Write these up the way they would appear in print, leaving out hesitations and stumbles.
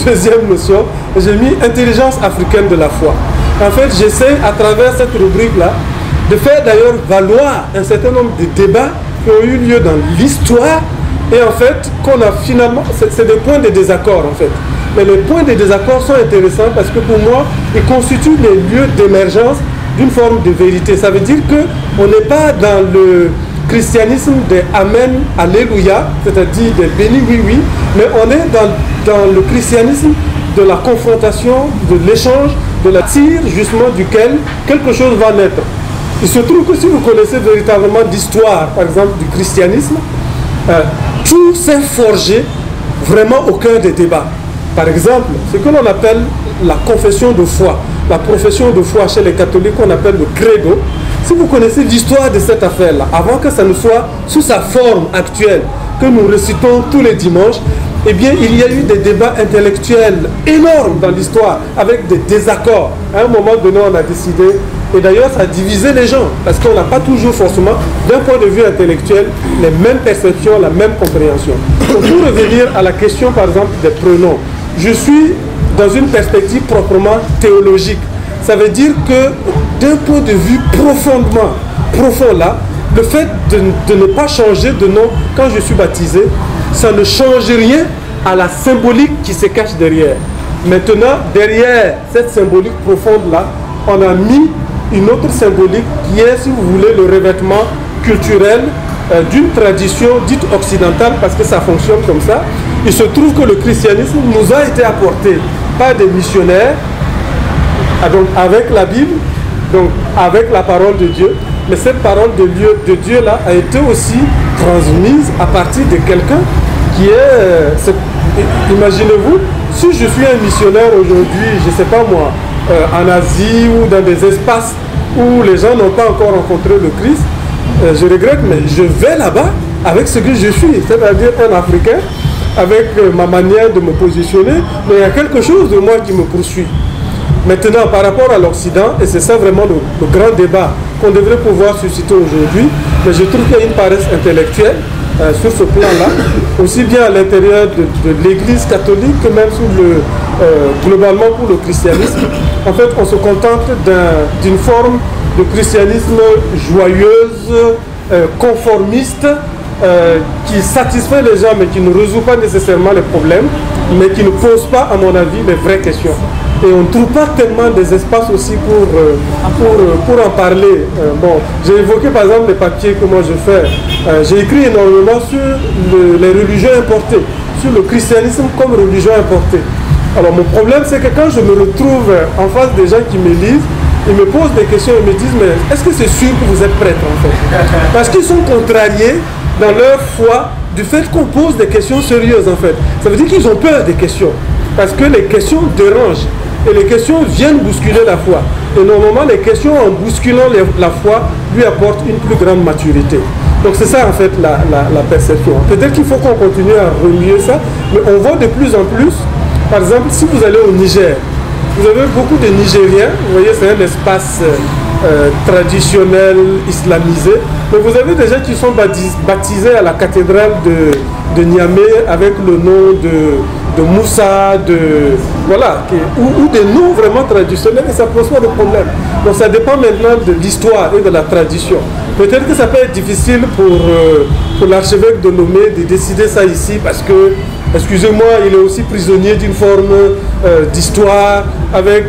deuxième notion, j'ai mis intelligence africaine de la foi. En fait, j'essaie à travers cette rubrique-là de faire d'ailleurs valoir un certain nombre de débats qui ont eu lieu dans l'histoire et en fait qu'on a finalement, c'est des points de désaccord en fait. Mais les points de désaccord sont intéressants parce que pour moi, ils constituent les lieux d'émergence d'une forme de vérité. Ça veut dire qu'on n'est pas dans le christianisme des Amen, Alléluia, c'est-à-dire des bénis, oui, oui, mais on est dans le christianisme de la confrontation, de l'échange, de la tire justement duquel quelque chose va naître. Il se trouve que si vous connaissez véritablement l'histoire, par exemple, du christianisme, tout s'est forgé vraiment au cœur des débats. Par exemple, ce que l'on appelle la confession de foi, la profession de foi chez les catholiques qu'on appelle le credo, si vous connaissez l'histoire de cette affaire-là, avant que ça ne soit sous sa forme actuelle, que nous récitons tous les dimanches, eh bien, il y a eu des débats intellectuels énormes dans l'histoire, avec des désaccords. À un moment donné, on a décidé, et d'ailleurs, ça a divisé les gens, parce qu'on n'a pas toujours forcément, d'un point de vue intellectuel, les mêmes perceptions, la même compréhension. Donc, pour revenir à la question, par exemple, des pronoms, je suis dans une perspective proprement théologique. Ça veut dire que, d'un point de vue profond là, le fait de ne pas changer de nom quand je suis baptisé, ça ne change rien à la symbolique qui se cache derrière. Maintenant, derrière cette symbolique profonde-là, on a mis une autre symbolique qui est, si vous voulez, le revêtement culturel d'une tradition dite occidentale, parce que ça fonctionne comme ça. Il se trouve que le christianisme nous a été apporté par des missionnaires, donc avec la Bible, donc avec la parole de Dieu, mais cette parole de Dieu là a été aussi transmise à partir de quelqu'un qui est, imaginez-vous, si je suis un missionnaire aujourd'hui, je ne sais pas moi, en Asie ou dans des espaces où les gens n'ont pas encore rencontré le Christ, je regrette, mais je vais là-bas avec ce que je suis, c'est-à-dire un Africain, avec ma manière de me positionner, mais il y a quelque chose de moi qui me poursuit. Maintenant, par rapport à l'Occident, et c'est ça vraiment le grand débat qu'on devrait pouvoir susciter aujourd'hui, mais je trouve qu'il y a une paresse intellectuelle sur ce plan-là, aussi bien à l'intérieur de l'Église catholique que même globalement pour le christianisme. En fait, on se contente d'une forme de christianisme joyeuse, conformiste, qui satisfait les gens mais qui ne résout pas nécessairement les problèmes, mais qui ne pose pas, à mon avis, les vraies questions. Et on ne trouve pas tellement des espaces aussi pour en parler. Bon, j'ai évoqué par exemple les papiers que moi je fais. J'ai écrit énormément sur les religions importées, sur le christianisme comme religion importée. Alors mon problème c'est que quand je me retrouve en face des gens qui me lisent, ils me posent des questions et me disent mais est-ce que c'est sûr que vous êtes prêtre en fait? Parce qu'ils sont contrariés dans leur foi du fait qu'on pose des questions sérieuses en fait. Ça veut dire qu'ils ont peur des questions. Parce que les questions dérangent. Et les questions viennent bousculer la foi. Et normalement, les questions, en bousculant la foi, lui apportent une plus grande maturité. Donc c'est ça, en fait, la perception. Peut-être qu'il faut qu'on continue à remuer ça, mais on voit de plus en plus, par exemple, si vous allez au Niger, vous avez beaucoup de Nigériens, vous voyez, c'est un espace traditionnel, islamisé, mais vous avez des gens qui sont baptisés à la cathédrale de Niamey avec le nom de Moussa, voilà, ou des noms vraiment traditionnels, et ça pose pas de problème. Donc ça dépend maintenant de l'histoire et de la tradition. Peut-être que ça peut être difficile pour l'archevêque de Lomé de décider ça ici, parce que, excusez-moi, il est aussi prisonnier d'une forme d'histoire, avec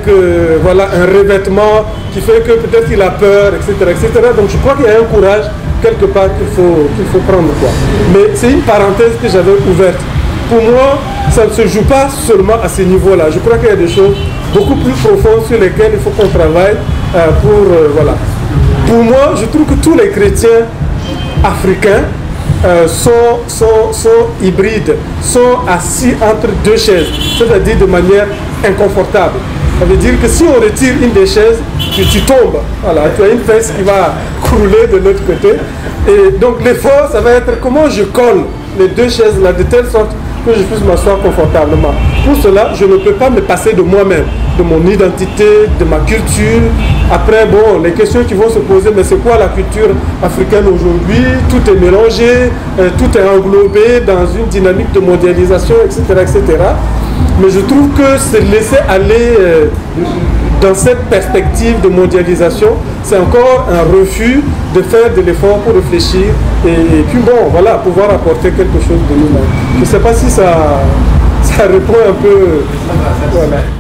voilà, un revêtement qui fait que peut-être il a peur, etc., etc. Donc je crois qu'il y a un courage quelque part qu'il faut prendre, quoi. Mais c'est une parenthèse que j'avais ouverte. Pour moi, ça ne se joue pas seulement à ce niveau-là. Je crois qu'il y a des choses beaucoup plus profondes sur lesquelles il faut qu'on travaille voilà. Pour moi, je trouve que tous les chrétiens africains sont hybrides, sont assis entre deux chaises, c'est-à-dire de manière inconfortable. Ça veut dire que si on retire une des chaises, tu tombes. Voilà, tu as une fesse qui va crouler de l'autre côté. Et donc l'effort, ça va être comment je colle les deux chaises là de telle sorte que je puisse m'asseoir confortablement. Pour cela, je ne peux pas me passer de moi-même, de mon identité, de ma culture. Après, bon, les questions qui vont se poser, mais c'est quoi la culture africaine aujourd'hui? Tout est mélangé, tout est englobé dans une dynamique de mondialisation, etc., etc. Mais je trouve que se laisser aller dans cette perspective de mondialisation, c'est encore un refus de faire de l'effort pour réfléchir et puis bon, voilà, pouvoir apporter quelque chose de nous-mêmes. Je ne sais pas si ça répond un peu... Voilà.